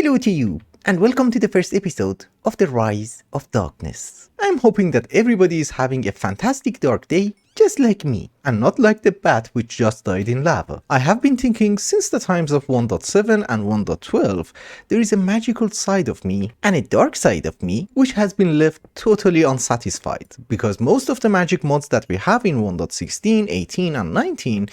Hello to you, and welcome to the first episode of The Rise of Darkness. I'm hoping that everybody is having a fantastic dark day, just like me, and not like the bat which just died in lava. I have been thinking since the times of 1.7 and 1.12, there is a magical side of me and a dark side of me which has been left totally unsatisfied, because most of the magic mods that we have in 1.16, 18 and 19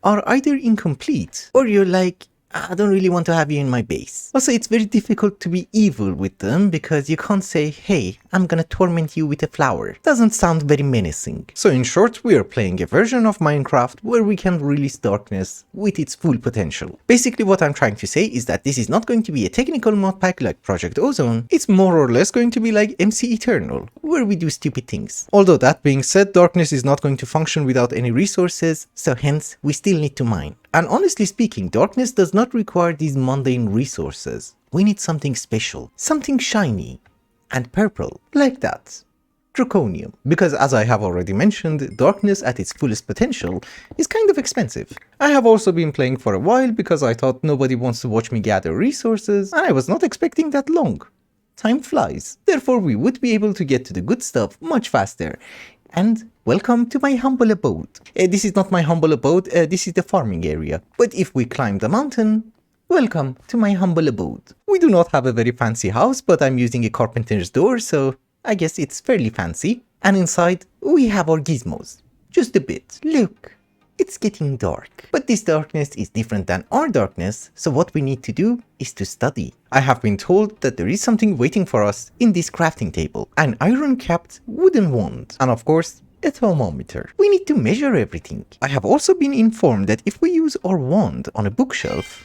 are either incomplete, or you're like, I don't really want to have you in my base. Also, it's very difficult to be evil with them because you can't say, hey, I'm gonna torment you with a flower. Doesn't sound very menacing. So in short, we are playing a version of Minecraft where we can release darkness with its full potential. Basically what I'm trying to say is that this is not going to be a technical modpack like Project Ozone, it's more or less going to be like MC Eternal, where we do stupid things. Although that being said, darkness is not going to function without any resources, so hence we still need to mine. And honestly speaking, darkness does not require these mundane resources. We need something special, something shiny and purple, like that. Draconium. Because as I have already mentioned, darkness at its fullest potential is kind of expensive. I have also been playing for a while because I thought nobody wants to watch me gather resources, and I was not expecting that long. Time flies. Therefore we would be able to get to the good stuff much faster. And welcome to my humble abode. This is not my humble abode, this is the farming area. But if we climb the mountain, welcome to my humble abode. We do not have a very fancy house, but I'm using a carpenter's door, so I guess it's fairly fancy. And inside, we have our gizmos. Just a bit. Look, it's getting dark. But this darkness is different than our darkness, so what we need to do is to study. I have been told that there is something waiting for us in this crafting table. An iron-capped wooden wand. And of course, a thermometer. We need to measure everything. I have also been informed that if we use our wand on a bookshelf,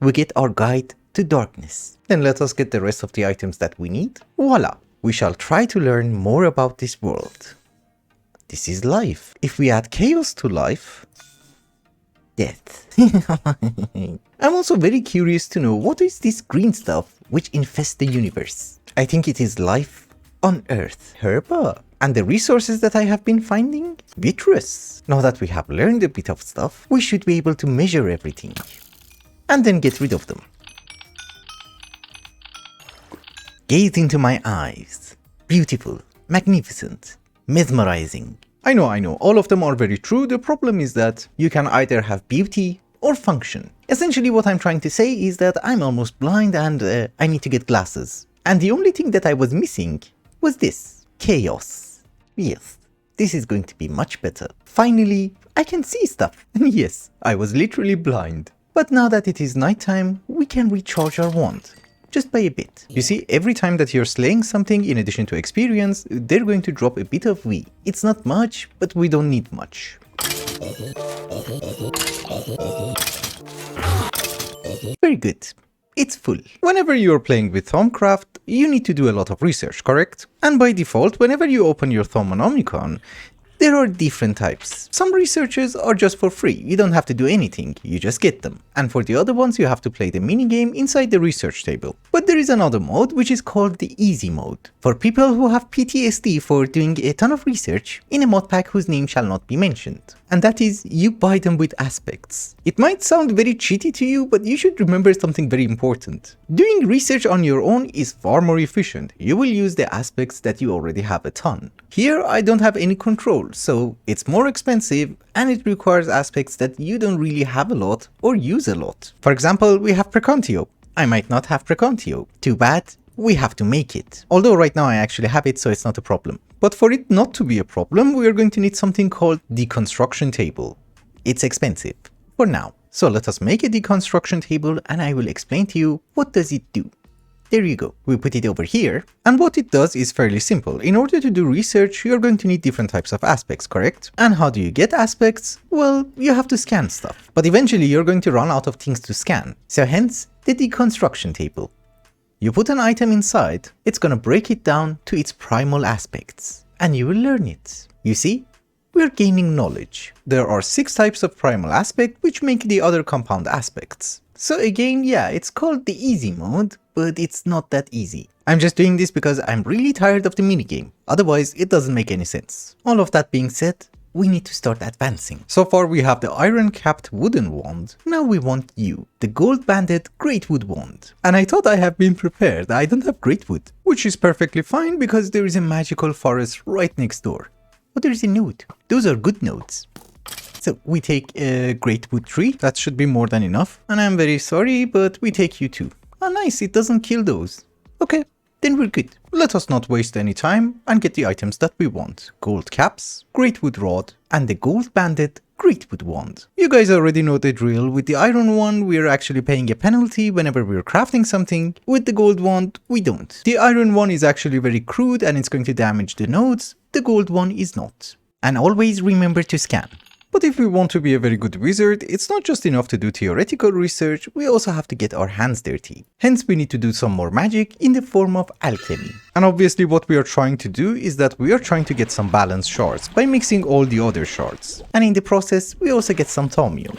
we get our guide to darkness. Then let us get the rest of the items that we need. Voila! We shall try to learn more about this world. This is life. If we add chaos to life, death. I'm also very curious to know what is this green stuff which infests the universe. I think it is life on Earth. Herba. And the resources that I have been finding? Vitreous. Now that we have learned a bit of stuff, we should be able to measure everything. And then get rid of them. Gaze into my eyes. Beautiful. Magnificent. Mesmerizing. I know, all of them are very true. The problem is that you can either have beauty or function. Essentially what I'm trying to say is that I'm almost blind and I need to get glasses. And the only thing that I was missing was this. Chaos. Yes, this is going to be much better. Finally, I can see stuff. Yes, I was literally blind. But now that it is nighttime, we can recharge our wand. Just by a bit. You see, every time that you're slaying something in addition to experience, they're going to drop a bit of V. It's not much, but we don't need much. Very good. It's full. Whenever you're playing with Thaumcraft, you need to do a lot of research, correct? And by default, whenever you open your Thaumonomicon, there are different types. Some researches are just for free, you don't have to do anything, you just get them. And for the other ones you have to play the minigame inside the research table. But there is another mode which is called the easy mode. For people who have PTSD for doing a ton of research in a modpack whose name shall not be mentioned. And that is, you buy them with aspects. It might sound very cheaty to you, but you should remember something very important. Doing research on your own is far more efficient. You will use the aspects that you already have a ton. Here I don't have any control, so it's more expensive and it requires aspects that you don't really have a lot or use a lot. For example, we have Precontio. I might not have Precontio. Too bad, we have to make it. Although right now I actually have it, so it's not a problem. But for it not to be a problem, we are going to need something called deconstruction table. It's expensive, for now. So let us make a deconstruction table and I will explain to you what does it do. There you go. We put it over here. And what it does is fairly simple. In order to do research, you're going to need different types of aspects, correct? And how do you get aspects? Well, you have to scan stuff. But eventually you're going to run out of things to scan. So hence, the deconstruction table. You put an item inside, it's gonna break it down to its primal aspects. And you will learn it. You see? We're gaining knowledge. There are 6 types of primal aspect which make the other compound aspects. So again, yeah, it's called the easy mode, but it's not that easy. I'm just doing this because I'm really tired of the minigame, otherwise it doesn't make any sense. All of that being said, we need to start advancing. So far we have the iron-capped wooden wand. Now we want you, the gold-banded greatwood wand. And I thought I have been prepared. I don't have greatwood, which is perfectly fine because there is a magical forest right next door. But there is a note. Those are good notes. So we take a greatwood tree. That should be more than enough. And I'm very sorry, but we take you too. Oh nice, it doesn't kill those. Okay, then we're good. Let us not waste any time and get the items that we want. Gold caps, greatwood rod, and the gold-banded greatwood wand. You guys already know the drill. With the iron one, we're actually paying a penalty whenever we're crafting something. With the gold wand, we don't. The iron one is actually very crude and it's going to damage the nodes. The gold one is not. And always remember to scan. But if we want to be a very good wizard, it's not just enough to do theoretical research, we also have to get our hands dirty. Hence we need to do some more magic in the form of alchemy. And obviously what we are trying to do is that we are trying to get some balanced shards by mixing all the other shards. And in the process we also get some thaumium.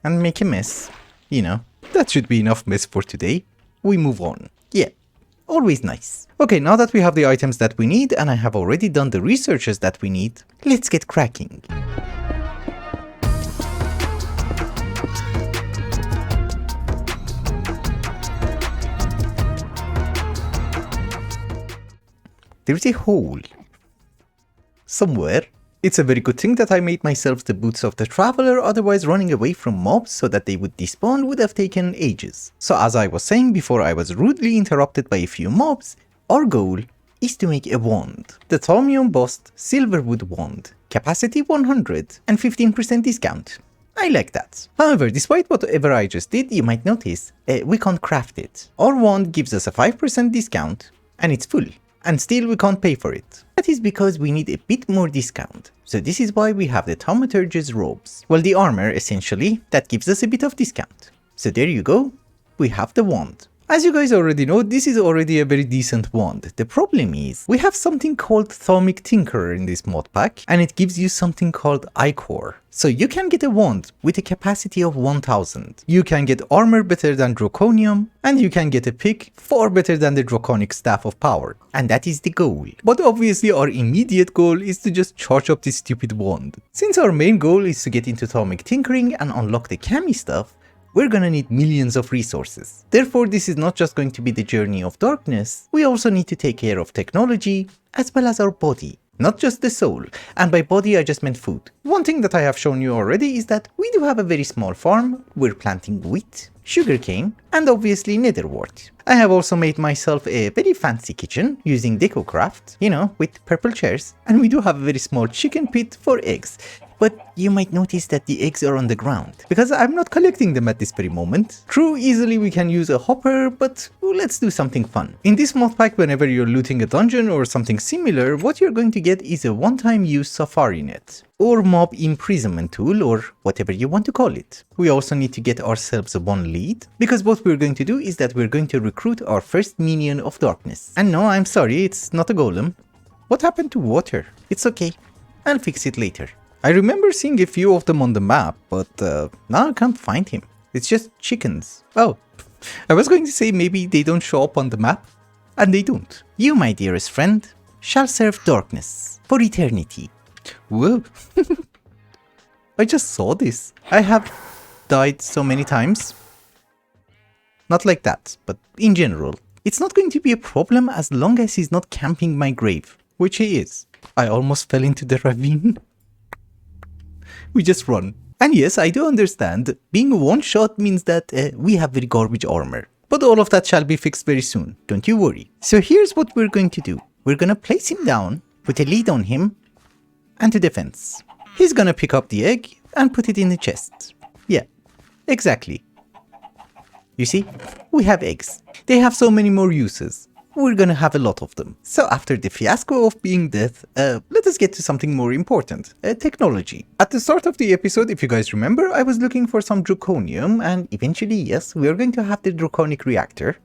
And make a mess. You know, that should be enough mess for today. We move on. Yeah. Always nice. Okay, now that we have the items that we need and I have already done the researches that we need, let's get cracking. There's a hole. Somewhere. It's a very good thing that I made myself the boots of the traveler, otherwise running away from mobs so that they would despawn would have taken ages. So as I was saying before I was rudely interrupted by a few mobs, our goal is to make a wand. The thaumium bossed silverwood wand. Capacity 100 and 15% discount. I like that. However, despite whatever I just did, you might notice we can't craft it. Our wand gives us a 5% discount and it's full. And still we can't pay for it. That is because we need a bit more discount. So this is why we have the thaumaturge's robes. Well, the armor essentially, that gives us a bit of discount. So there you go, we have the wand. As you guys already know, this is already a very decent wand. The problem is, we have something called Thaumic Tinkerer in this mod pack, and it gives you something called Ichor. So you can get a wand with a capacity of 1000. You can get armor better than Draconium, and you can get a pick far better than the Draconic Staff of Power. And that is the goal. But obviously our immediate goal is to just charge up this stupid wand. Since our main goal is to get into Thaumic Tinkering and unlock the Kami stuff, we're gonna need millions of resources. Therefore, this is not just going to be the journey of darkness, we also need to take care of technology as well as our body. Not just the soul, and by body I just meant food. One thing that I have shown you already is that we do have a very small farm. We're planting wheat, sugarcane, and obviously netherwort. I have also made myself a very fancy kitchen using DecoCraft, you know, with purple chairs, and we do have a very small chicken pit for eggs. But you might notice that the eggs are on the ground, because I'm not collecting them at this very moment. True, easily we can use a hopper, but let's do something fun. In this mod pack, whenever you're looting a dungeon or something similar, what you're going to get is a one-time use safari net, or mob imprisonment tool, or whatever you want to call it. We also need to get ourselves one lead, because what we're going to do is that we're going to recruit our first minion of darkness. And no, I'm sorry, it's not a golem. What happened to water? It's okay, I'll fix it later. I remember seeing a few of them on the map, but now I can't find him. It's just chickens. Oh, I was going to say maybe they don't show up on the map, and they don't. You, my dearest friend, shall serve darkness for eternity. Whoa. I just saw this. I have died so many times. Not like that, but in general. It's not going to be a problem as long as he's not camping my grave, which he is. I almost fell into the ravine. We just run. And yes, I do understand, being one shot means that we have very garbage armor. But all of that shall be fixed very soon, don't you worry. So here's what we're going to do. We're gonna place him down, put a lead on him, and a defense. He's gonna pick up the egg and put it in the chest. Yeah, exactly. You see, we have eggs. They have so many more uses. We're gonna have a lot of them. So after the fiasco of being death, let us get to something more important, technology. At the start of the episode, if you guys remember, I was looking for some draconium, and eventually, yes, we are going to have the draconic reactor.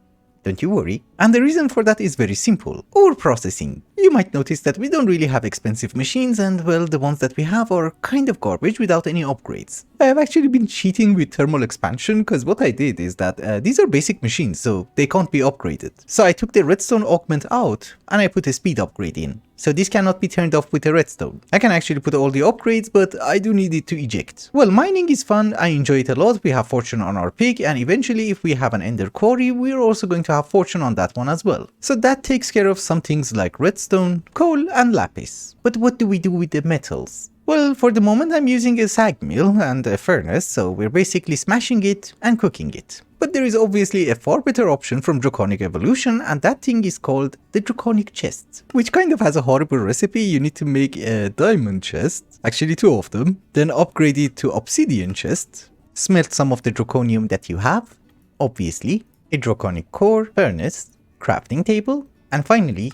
Don't you worry. And the reason for that is very simple. Ore processing. You might notice that we don't really have expensive machines and, well, the ones that we have are kind of garbage without any upgrades. I have actually been cheating with thermal expansion because what I did is that these are basic machines, so they can't be upgraded. So I took the redstone augment out and I put a speed upgrade in. So this cannot be turned off with a redstone. I can actually put all the upgrades, but I do need it to eject. Well, mining is fun, I enjoy it a lot, we have fortune on our pig, and eventually if we have an ender quarry, we're also going to have fortune on that one as well. So that takes care of some things like redstone, coal and lapis. But what do we do with the metals? Well, for the moment I'm using a sag mill and a furnace, so we're basically smashing it and cooking it. But there is obviously a far better option from Draconic Evolution, and that thing is called the Draconic Chest, which kind of has a horrible recipe. You need to make a diamond chest, actually 2 of them, then upgrade it to obsidian chest, smelt some of the draconium that you have, obviously, a draconic core, furnace, crafting table, and finally,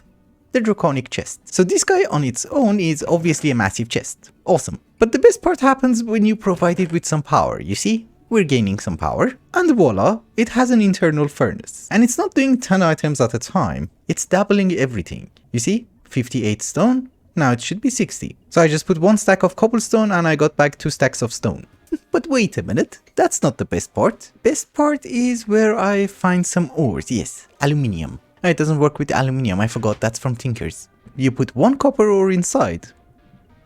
the draconic chest. So this guy on its own is obviously a massive chest. Awesome. But the best part happens when you provide it with some power, you see? We're gaining some power, and voila, it has an internal furnace. And it's not doing 10 items at a time, it's doubling everything. You see, 58 stone, now it should be 60. So I just put 1 stack of cobblestone and I got back 2 stacks of stone. But wait a minute, that's not the best part. Best part is where I find some ores, yes, aluminium. It doesn't work with aluminium, I forgot, that's from Tinkers. You put 1 copper ore inside,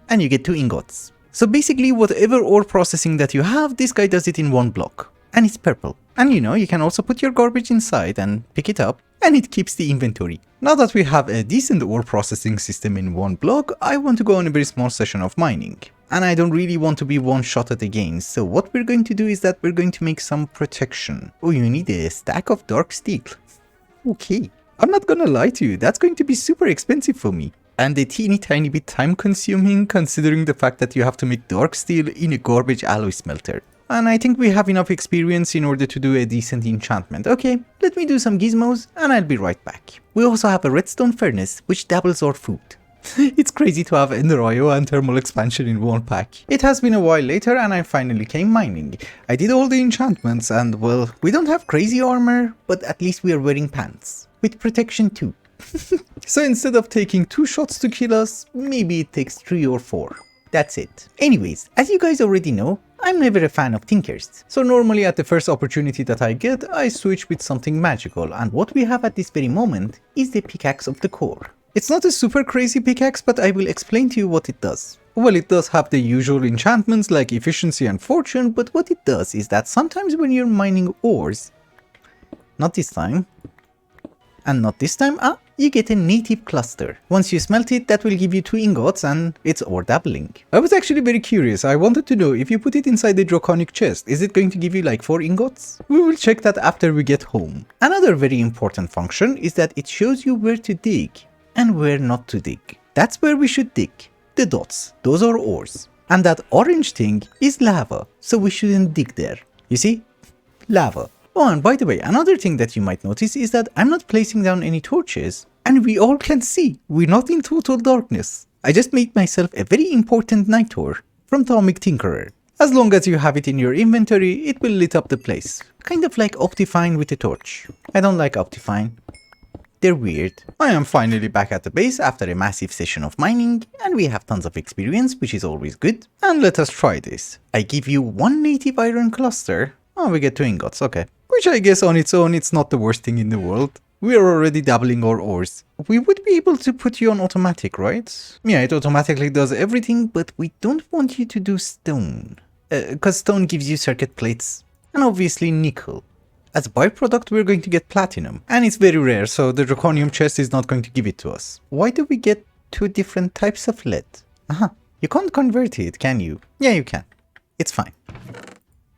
and you get 2 ingots. So basically whatever ore processing that you have, this guy does it in 1 block. And it's purple. And you know, you can also put your garbage inside and pick it up, and it keeps the inventory. Now that we have a decent ore processing system in 1 block, I want to go on a very small session of mining. And I don't really want to be one-shotted again, so what we're going to do is that we're going to make some protection. Oh, you need a stack of dark steel. Okay. I'm not gonna lie to you, that's going to be super expensive for me. And a teeny tiny bit time consuming, considering the fact that you have to make dark steel in a garbage alloy smelter. And I think we have enough experience in order to do a decent enchantment. Okay, let me do some gizmos and I'll be right back. We also have a redstone furnace which doubles our food. It's crazy to have Ender IO and thermal expansion in one pack. It has been a while later and I finally came mining. I did all the enchantments and, well, we don't have crazy armor, but at least we are wearing pants. With protection too. So instead of taking 2 shots to kill us, maybe it takes 3 or 4. That's it. Anyways, as you guys already know, I'm never a fan of Tinkers. So normally at the first opportunity that I get, I switch with something magical, and what we have at this very moment is the pickaxe of the core. It's not a super crazy pickaxe, but I will explain to you what it does. Well, it does have the usual enchantments like efficiency and fortune, but what it does is that sometimes when you're mining ores, not this time, and not this time, you get a native cluster. Once you smelt it, that will give you 2 ingots and it's ore doubling. I was actually very curious. I wanted to know if you put it inside the draconic chest, is it going to give you like 4 ingots? We will check that after we get home. Another very important function is that it shows you where to dig and where not to dig. That's where we should dig. The dots, those are ores. And that orange thing is lava, so we shouldn't dig there. You see? Lava. Oh, and by the way, another thing that you might notice is that I'm not placing down any torches, and we all can see we're not in total darkness. I just made myself a very important night tour from Atomic Tinkerer. As long as you have it in your inventory, it will lit up the place. Kind of like Optifine with a torch. I don't like Optifine. They're weird. I am finally back at the base after a massive session of mining, and we have tons of experience, which is always good. And let us try this. I give you 1 native iron cluster. Oh, we get 2 ingots, okay. Which I guess on its own, it's not the worst thing in the world. We are already doubling our ores. We would be able to put you on automatic, right? Yeah, it automatically does everything, but we don't want you to do stone. Because stone gives you circuit plates, and obviously nickel. As a byproduct, we're going to get platinum. And it's very rare, so the draconium chest is not going to give it to us. Why do we get 2 different types of lead? You can't convert it, can you? Yeah, you can. It's fine.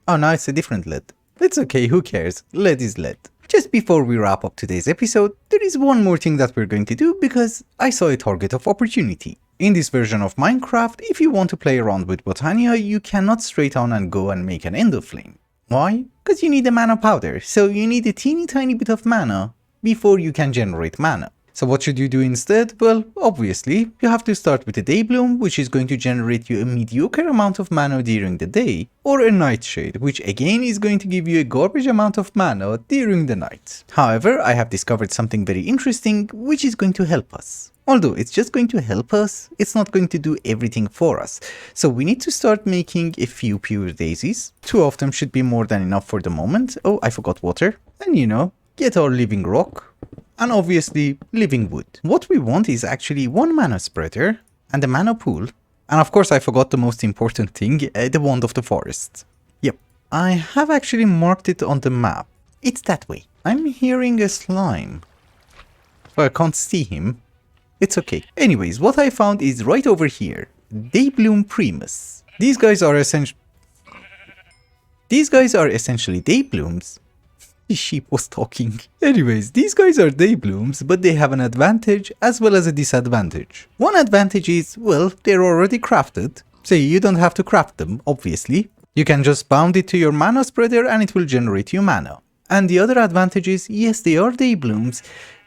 Oh, now it's a different lead. It's okay, who cares? Lead is lead. Just before we wrap up today's episode, there is one more thing that we're going to do because I saw a target of opportunity. In this version of Minecraft, if you want to play around with Botania, you cannot straight on and go and make an ender flame. Why? Because you need a mana powder, so you need a teeny tiny bit of mana before you can generate mana. So what should you do instead? Well, obviously, you have to start with a day bloom, which is going to generate you a mediocre amount of mana during the day, or a nightshade, which again is going to give you a garbage amount of mana during the night. However, I have discovered something very interesting, which is going to help us. Although it's just going to help us, it's not going to do everything for us. So we need to start making a few pure daisies. 2 of them should be more than enough for the moment. Oh, I forgot water. And you know, get our living rock. And obviously living wood. What we want is actually 1 mana spreader and a mana pool. And of course I forgot the most important thing, the wand of the forest. Yep, I have actually marked it on the map. It's that way. I'm hearing a slime. Well, I can't see him. It's okay. Anyways, what I found is right over here. Daybloom Primus. These guys are essentially dayblooms. The sheep was talking. Anyways, these guys are dayblooms, but they have an advantage as well as a disadvantage. One advantage is, well, they're already crafted, so you don't have to craft them, obviously. You can just bound it to your mana spreader and it will generate you mana. And the other advantage is, yes, they are dayblooms,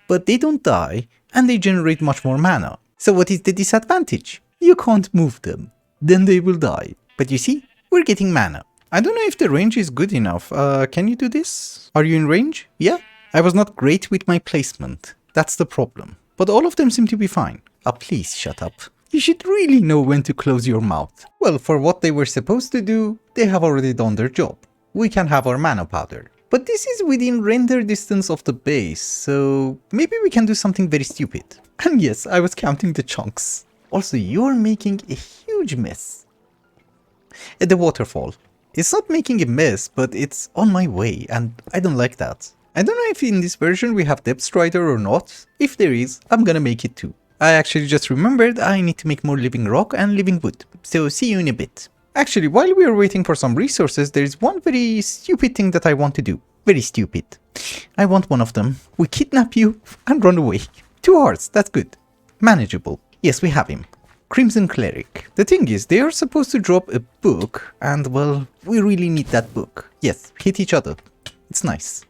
but they don't die and they generate much more mana. So what is the disadvantage? You can't move them. Then they will die. But you see, we're getting mana. I don't know if the range is good enough. Can you do this? Are you in range? Yeah? I was not great with my placement. That's the problem. But all of them seem to be fine. Please shut up. You should really know when to close your mouth. Well, for what they were supposed to do, they have already done their job. We can have our mana powder. But this is within render distance of the base, so maybe we can do something very stupid. And yes, I was counting the chunks. Also, you're making a huge mess. At the waterfall. It's not making a mess, but it's on my way, and I don't like that. I don't know if in this version we have Depth Strider or not. If there is, I'm gonna make it too. I actually just remembered I need to make more living rock and living wood, so see you in a bit. Actually, while we are waiting for some resources, there is one very stupid thing that I want to do. Very stupid. I want one of them. We kidnap you and run away. 2 hearts, that's good. Manageable. Yes, we have him. Crimson Cleric. The thing is, they are supposed to drop a book, and well, we really need that book. Yes, hit each other. It's nice.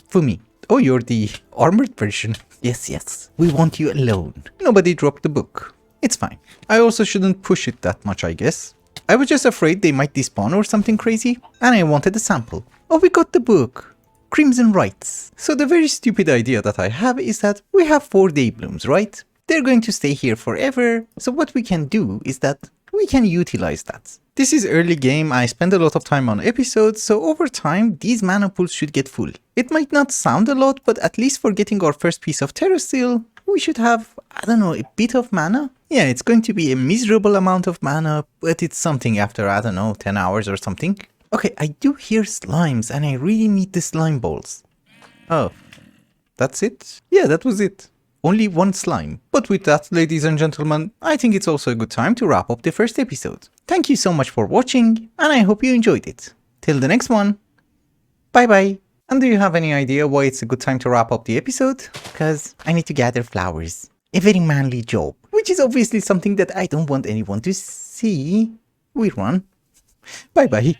For me. Oh, you're the armored version. Yes, we want you alone. Nobody dropped the book. It's fine. I also shouldn't push it that much, I guess. I was just afraid they might despawn or something crazy, and I wanted a sample. Oh, we got the book. Crimson Rights. So the very stupid idea that I have is that we have 4 dayblooms, right? They're going to stay here forever, so what we can do is that we can utilize that. This is early game, I spend a lot of time on episodes, so over time these mana pools should get full. It might not sound a lot, but at least for getting our first piece of Terra Steel, we should have, I don't know, a bit of mana? Yeah, it's going to be a miserable amount of mana, but it's something after, I don't know, 10 hours or something. Okay, I do hear slimes and I really need the slime balls. Oh, that's it? Yeah, that was it. Only 1 slime. But with that, ladies and gentlemen, I think it's also a good time to wrap up the first episode. Thank you so much for watching, and I hope you enjoyed it. Till the next one, bye bye. And do you have any idea why it's a good time to wrap up the episode? Because I need to gather flowers. A very manly job. Which is obviously something that I don't want anyone to see. We run. Bye bye.